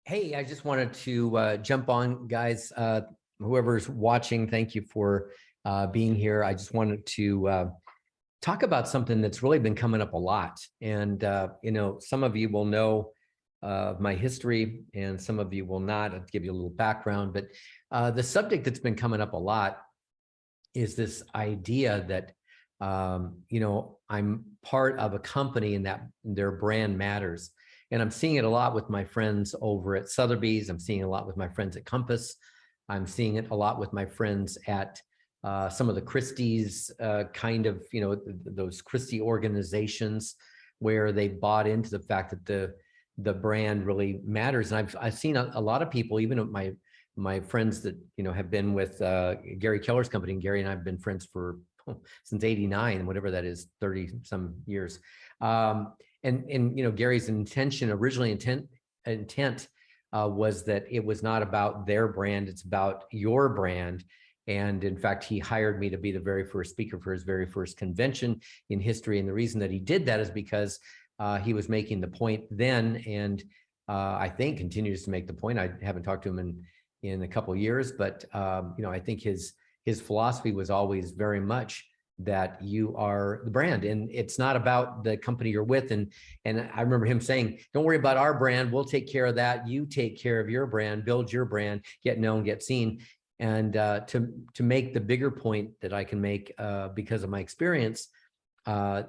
Hey, I just wanted to jump on, guys. Whoever's watching, thank you for being here. I just wanted to talk about something that's really been coming up a lot. And, some of you will know my history and some of you will not. I'll give you a little background, but the subject that's been coming up a lot is this idea that, I'm part of a company and that their brand matters. And I'm seeing it a lot with my friends over at Sotheby's. I'm seeing it a lot with my friends at Compass. I'm seeing it a lot with my friends at some of the Christie's those Christie organizations where they bought into the fact that the brand really matters. And I've seen a lot of people, even my friends that have been with Gary Keller's company, and Gary and I have been friends for since '89, whatever that is, 30 some years. And Gary's originally intent was that it was not about their brand, it's about your brand. And in fact, he hired me to be the very first speaker for his very first convention in history. And the reason that he did that is because he was making the point then, and I think continues to make the point. I haven't talked to him in a couple of years, but I think his philosophy was always very much that you are the brand, and it's not about the company you're with. And I remember him saying, don't worry about our brand, we'll take care of that. You take care of your brand, build your brand, get known, get seen. And to make the bigger point that I can make because of my experience,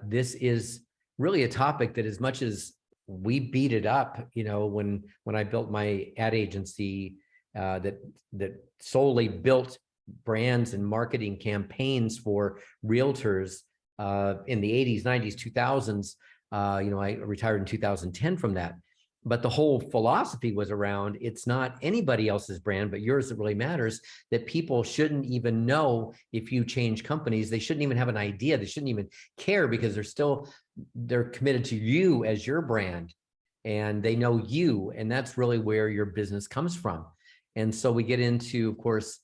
this is really a topic that, as much as we beat it up, when I built my ad agency that solely built brands and marketing campaigns for realtors in the 80s, 90s, 2000s. I retired in 2010 from that. But the whole philosophy was around, it's not anybody else's brand, but yours that really matters, that people shouldn't even know if you change companies. They shouldn't even have an idea. They shouldn't even care, because they're committed to you as your brand, and they know you. And that's really where your business comes from. And so we get into, of course,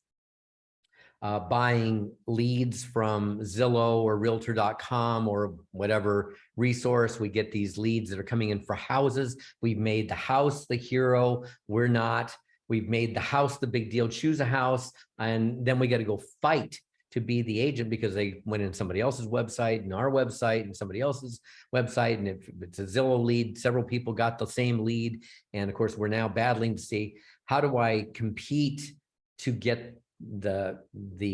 buying leads from Zillow or Realtor.com or whatever resource. We get these leads that are coming in for houses. We've made the house the hero. We're not. We've made the house the big deal. Choose a house. And then we got to go fight to be the agent, because they went in somebody else's website and our website and somebody else's website. And if it's a Zillow lead, several people got the same lead. And of course, we're now battling to see, how do I compete to get the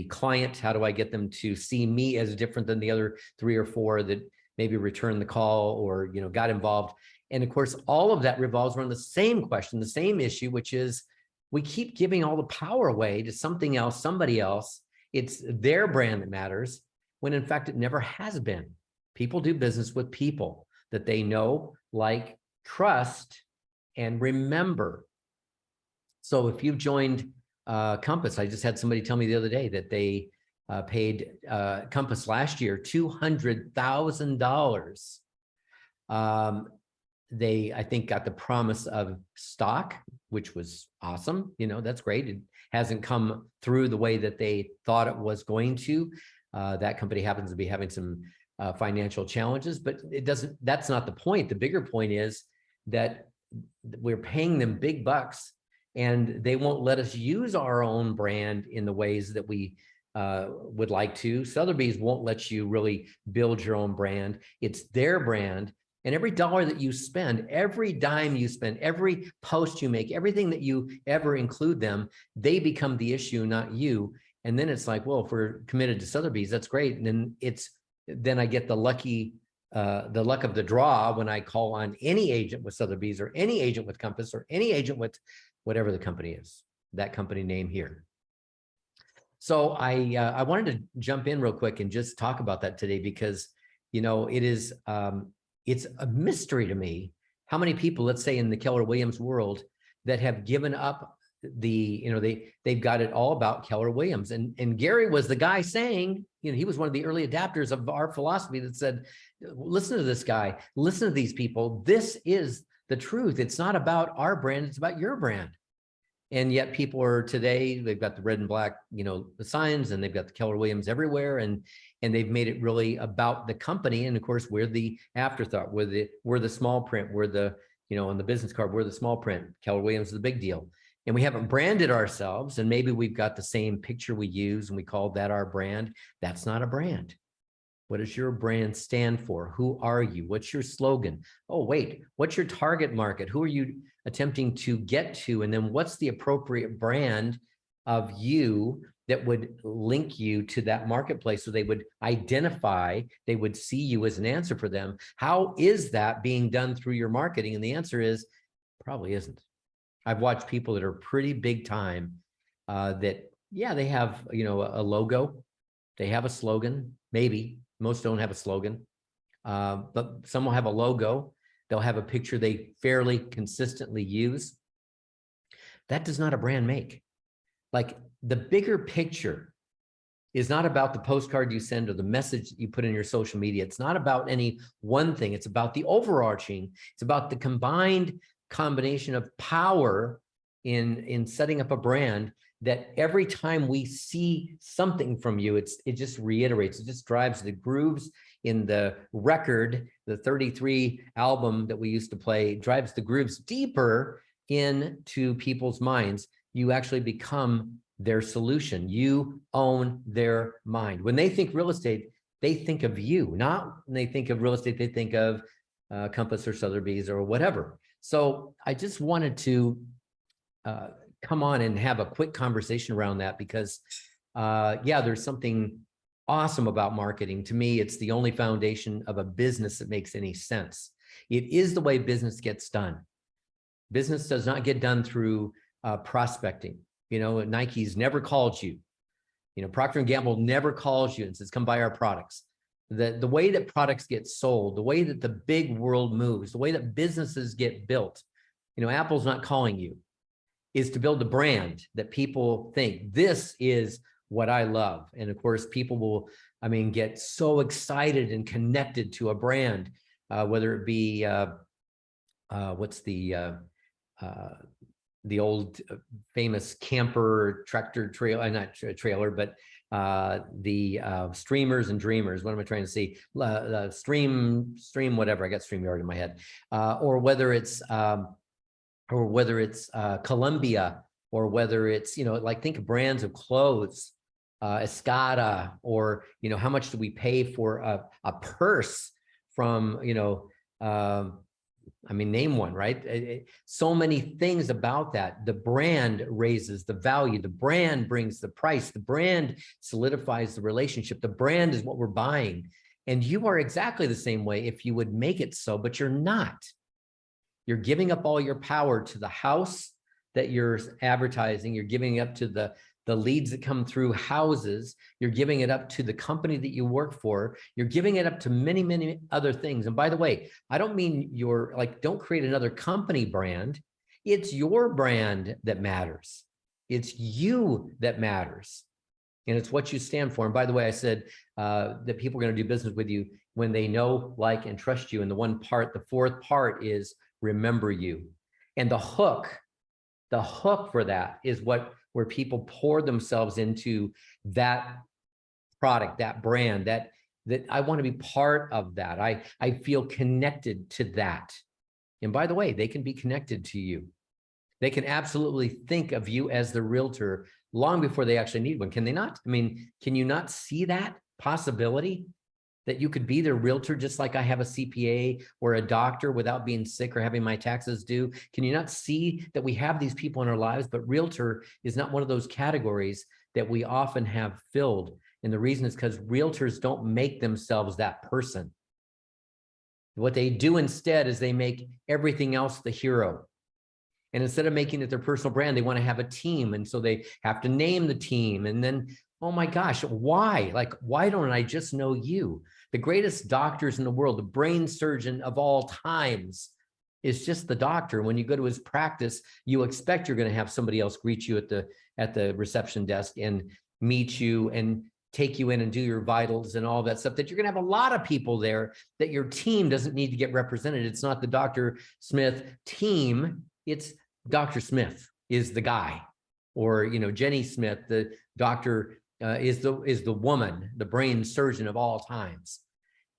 client? How do I get them to see me as different than the other 3 or 4 that maybe returned the call or got involved? And of course, all of that revolves around the same question, the same issue, which is we keep giving all the power away to something else, somebody else. It's their brand that matters, when in fact it never has been. People do business with people that they know, like, trust, and remember. So if you've joined Compass, I just had somebody tell me the other day that they paid Compass last year $200,000. They, I think, got the promise of stock, which was awesome. That's great. It hasn't come through the way that they thought it was going to. That company happens to be having some financial challenges, but that's not the point. The bigger point is that we're paying them big bucks, and they won't let us use our own brand in the ways that we would like to. Sotheby's won't let you really build your own brand. It's their brand. And every dollar that you spend, every dime you spend, every post you make, everything that you ever include them, they become the issue, not you. And then it's like, well, if we're committed to Sotheby's, that's great. And then I get the luck of the draw when I call on any agent with Sotheby's, or any agent with Compass, or any agent with whatever the company is, that company name here. So I wanted to jump in real quick and just talk about that today, because it's a mystery to me how many people, let's say in the Keller Williams world, that have given up they've got it all about Keller Williams. And Gary was the guy saying, he was one of the early adapters of our philosophy that said, listen to this guy, listen to these people. This is the truth. It's not about our brand, it's about your brand. And yet people are today, they've got the red and black, the signs, and they've got the Keller Williams everywhere. And and they've made it really about the company. And of course, we're the afterthought. We're the small print. We're the, on the business card, we're the small print. Keller Williams is the big deal. And we haven't branded ourselves, and maybe we've got the same picture we use and we call that our brand. That's not a brand. What does your brand stand for? Who are you? What's your slogan? Oh, wait, what's your target market? Who are you attempting to get to? And then what's the appropriate brand of you that would link you to that marketplace so they would identify, they would see you as an answer for them? How is that being done through your marketing? And the answer is probably isn't. I've watched people that are pretty big time that, yeah, they have, a logo, they have a slogan, maybe. Most don't have a slogan, but some will have a logo. They'll have a picture they fairly consistently use. That does not a brand make. Like, the bigger picture is not about the postcard you send or the message you put in your social media. It's not about any one thing. It's about the overarching. It's about the combination of power in setting up a brand that every time we see something from you, it just reiterates, it just drives the grooves in the record, the 33 album that we used to play, drives the grooves deeper into people's minds. You actually become their solution. You own their mind. When they think real estate, they think of you. Not when they think of real estate, they think of Compass or Sotheby's or whatever. So I just wanted to come on and have a quick conversation around that because, yeah, there's something awesome about marketing. To me, it's the only foundation of a business that makes any sense. It is the way business gets done. Business does not get done through prospecting. Nike's never called you. Procter & Gamble never calls you and says, come buy our products. The way that products get sold, the way that the big world moves, the way that businesses get built, Apple's not calling you, is to build a brand that people think this is what I love. And of course, people will, get so excited and connected to a brand, whether it be, what's the old famous camper tractor trailer, not trailer, but the streamers and dreamers. What am I trying to say? Stream, whatever. I got StreamYard in my head. Or whether it's Columbia, or whether it's, like, think of brands of clothes, Escada, or, how much do we pay for a purse from, name one, right? So many things about that. The brand raises the value. The brand brings the price. The brand solidifies the relationship. The brand is what we're buying. And you are exactly the same way if you would make it so, but you're not. You're giving up all your power to the house that you're advertising. You're giving up to the leads that come through houses. You're giving it up to the company that you work for. You're giving it up to many, many other things. And by the way, I don't mean don't create another company brand. It's your brand that matters. It's you that matters. And it's what you stand for. And by the way, I said that people are going to do business with you when they know, like, and trust you. And the fourth part is remember you. And the hook for that is where people pour themselves into that product, that brand, that I want to be part of that. I feel connected to that. And by the way, they can be connected to you. They can absolutely think of you as the realtor long before they actually need one. Can they not? Can you not see that possibility? That you could be their realtor just like I have a CPA or a doctor without being sick or having my taxes due? Can you not see that we have these people in our lives, but realtor is not one of those categories that we often have filled? And the reason is because realtors don't make themselves that person. What they do instead is they make everything else the hero. And instead of making it their personal brand, they want to have a team. And so they have to name the team. And then, oh my gosh, why? Why don't I just know you? The greatest doctors in the world, the brain surgeon of all times, is just the doctor. When you go to his practice, you expect you're going to have somebody else greet you at the reception desk and meet you and take you in and do your vitals and all that stuff, that you're going to have a lot of people there, that your team doesn't need to get represented. It's not the Dr. Smith team. It's Dr. Smith is the guy, or, Jenny Smith, the Dr. is the woman, the brain surgeon of all times.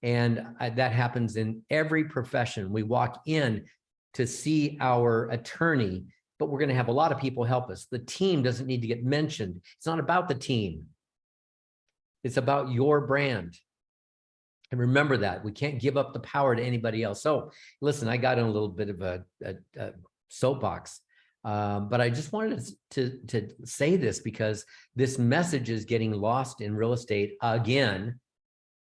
And that happens in every profession. We walk in to see our attorney, but we're going to have a lot of people help us. The team doesn't need to get mentioned. It's not about the team. It's about your brand. And remember that we can't give up the power to anybody else. So listen, I got in a little bit of a soapbox, but I just wanted to say this because this message is getting lost in real estate again.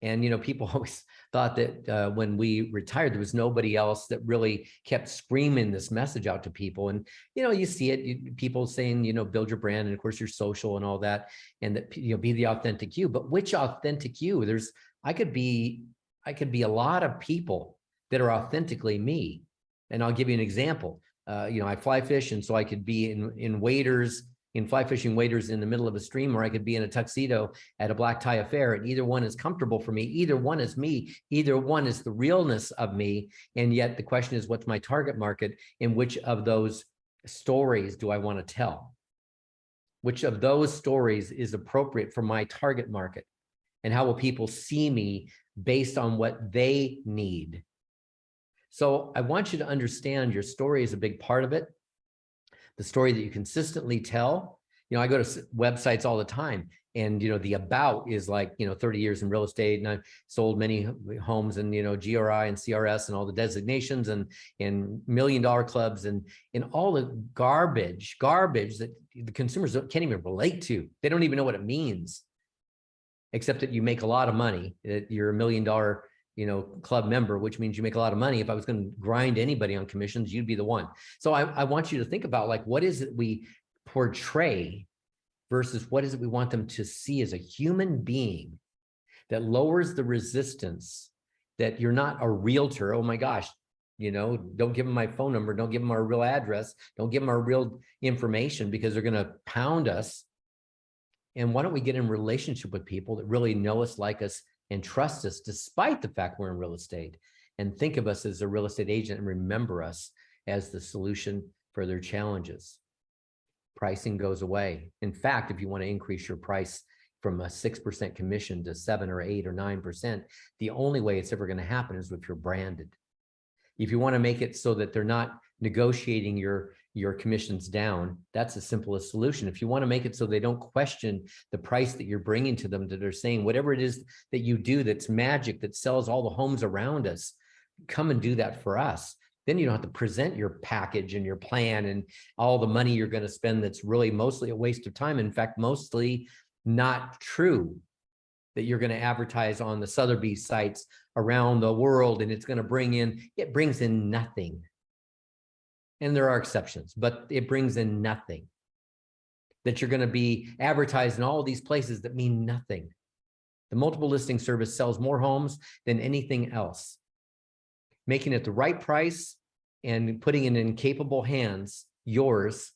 And, you know, people always thought that when we retired, there was nobody else that really kept screaming this message out to people. And, you know, you see it, people saying, you know, build your brand and of course you're social and all that, and that, you know, be the authentic you. But which authentic you? I could be a lot of people that are authentically me. And I'll give you an example. You know, I fly fish, and so I could be in fly fishing waders in the middle of a stream, or I could be in a tuxedo at a black tie affair, and either one is comfortable for me. Either one is me. Either one is the realness of me. And yet the question is, what's my target market, and which of those stories do I want to tell? Which of those stories is appropriate for my target market? And how will people see me based on what they need? So I want you to understand your story is a big part of it. The story that you consistently tell. You know, I go to websites all the time, and, you know, the about is like, you know, 30 years in real estate, and I've sold many homes, and, you know, GRI and CRS and all the designations and $1 million clubs and all the garbage that the consumers can't even relate to. They don't even know what it means, except that you make a lot of money, that you're $1 million, you know, club member, which means you make a lot of money. If I was going to grind anybody on commissions, you'd be the one. So I want you to think about, like, what is it we portray versus what is it we want them to see as a human being that lowers the resistance, that you're not a realtor. Oh my gosh, you know, don't give them my phone number. Don't give them our real address. Don't give them our real information, because they're going to pound us. And why don't we get in relationship with people that really know us, like us, and trust us despite the fact we're in real estate, and think of us as a real estate agent and remember us as the solution for their challenges. Pricing goes away. In fact, if you want to increase your price from a 6% commission to 7 or 8 or 9%, the only way it's ever going to happen is if you're branded. If you want to make it so that they're not negotiating your commissions down, that's the simplest solution. If you want to make it so they don't question the price that you're bringing to them, that they're saying whatever it is that you do that's magic, that sells all the homes around us, come and do that for us. Then you don't have to present your package and your plan and all the money you're going to spend. That's really mostly a waste of time. In fact, mostly not true, that you're going to advertise on the Sotheby's sites around the world, and it's going to it brings in nothing. And there are exceptions, but it brings in nothing. That you're going to be advertised in all these places that mean nothing. The multiple listing service sells more homes than anything else. Making it the right price and putting it in capable hands, yours,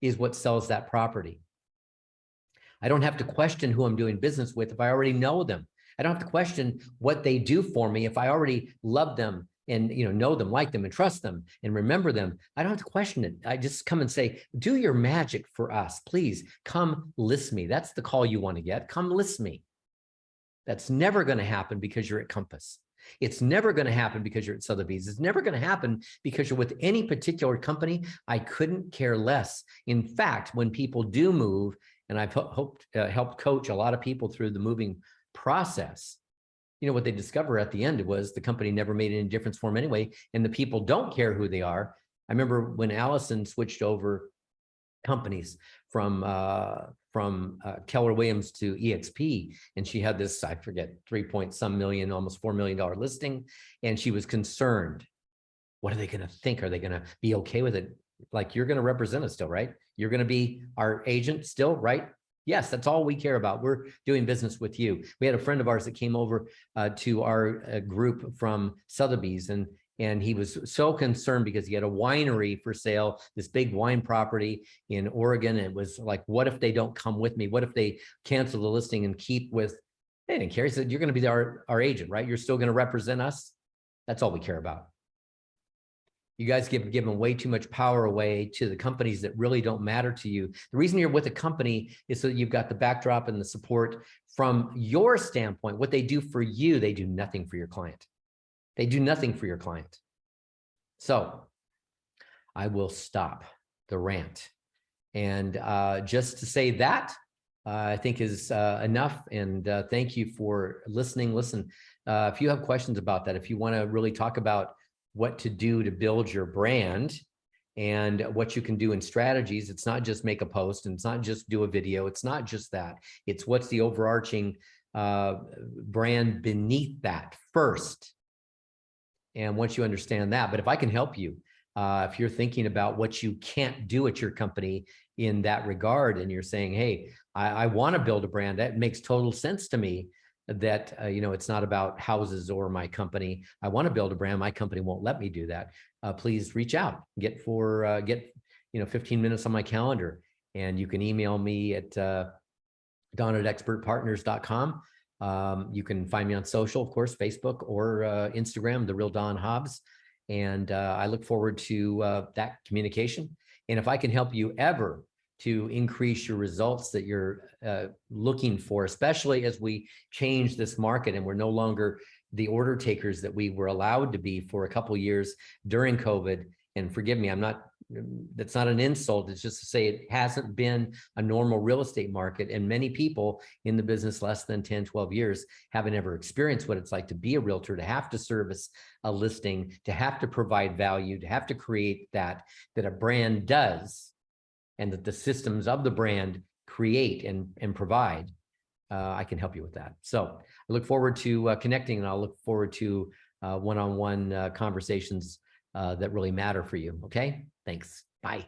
is what sells that property. I don't have to question who I'm doing business with if I already know them. I don't have to question what they do for me if I already love them and, you know them, like them, and trust them, and remember them. I don't have to question it. I just come and say, do your magic for us. Please come list me. That's the call you want to get. Come list me. That's never going to happen because you're at Compass. It's never going to happen because you're at Sotheby's. It's never going to happen because you're with any particular company. I couldn't care less. In fact, when people do move, and I've helped coach a lot of people through the moving process, you know, what they discover at the end was the company never made any difference for them anyway, and the people don't care who they are. I remember when Allison switched over companies from Keller Williams to EXP, and she had this, I forget, 3-point-some million, almost $4 million listing, and she was concerned. What are they going to think? Are they going to be okay with it? Like, you're going to represent us still, right? You're going to be our agent still, right? Yes, that's all we care about. We're doing business with you. We had a friend of ours that came over to our group from Sotheby's, and he was so concerned because he had a winery for sale, this big wine property in Oregon. And it was like, what if they don't come with me? What if they cancel the listing and keep with, they didn't care. He said, you're going to be our agent, right? You're still going to represent us. That's all we care about. You guys giving way too much power away to the companies that really don't matter to you. The reason you're with a company is so that you've got the backdrop and the support from your standpoint. What they do for you, they do nothing for your client. They do nothing for your client. So I will stop the rant. And just to say that, I think is enough. And thank you for listening. Listen, if you have questions about that, if you want to really talk about what to do to build your brand and what you can do in strategies, it's not just make a post, and it's not just do a video. It's not just that. It's what's the overarching brand beneath that first. And once you understand that, but if I can help you, if you're thinking about what you can't do at your company in that regard, and you're saying, hey, I want to build a brand, that makes total sense to me, that it's not about houses or my company. I want to build a brand. My company won't let me do that. Please reach out, get 15 minutes on my calendar, and you can email me at don@expertpartners.com. You can find me on social, of course, Facebook or Instagram, The Real Don Hobbs. And I look forward to that communication. And if I can help you ever to increase your results that you're looking for, especially as we change this market and we're no longer the order takers that we were allowed to be for a couple of years during COVID. And forgive me, that's not an insult. It's just to say it hasn't been a normal real estate market. And many people in the business less than 10, 12 years haven't ever experienced what it's like to be a realtor, to have to service a listing, to have to provide value, to have to create that a brand does, and that the systems of the brand create and provide. I can help you with that. So I look forward to connecting, and I'll look forward to one-on-one conversations that really matter for you. Okay, thanks. Bye.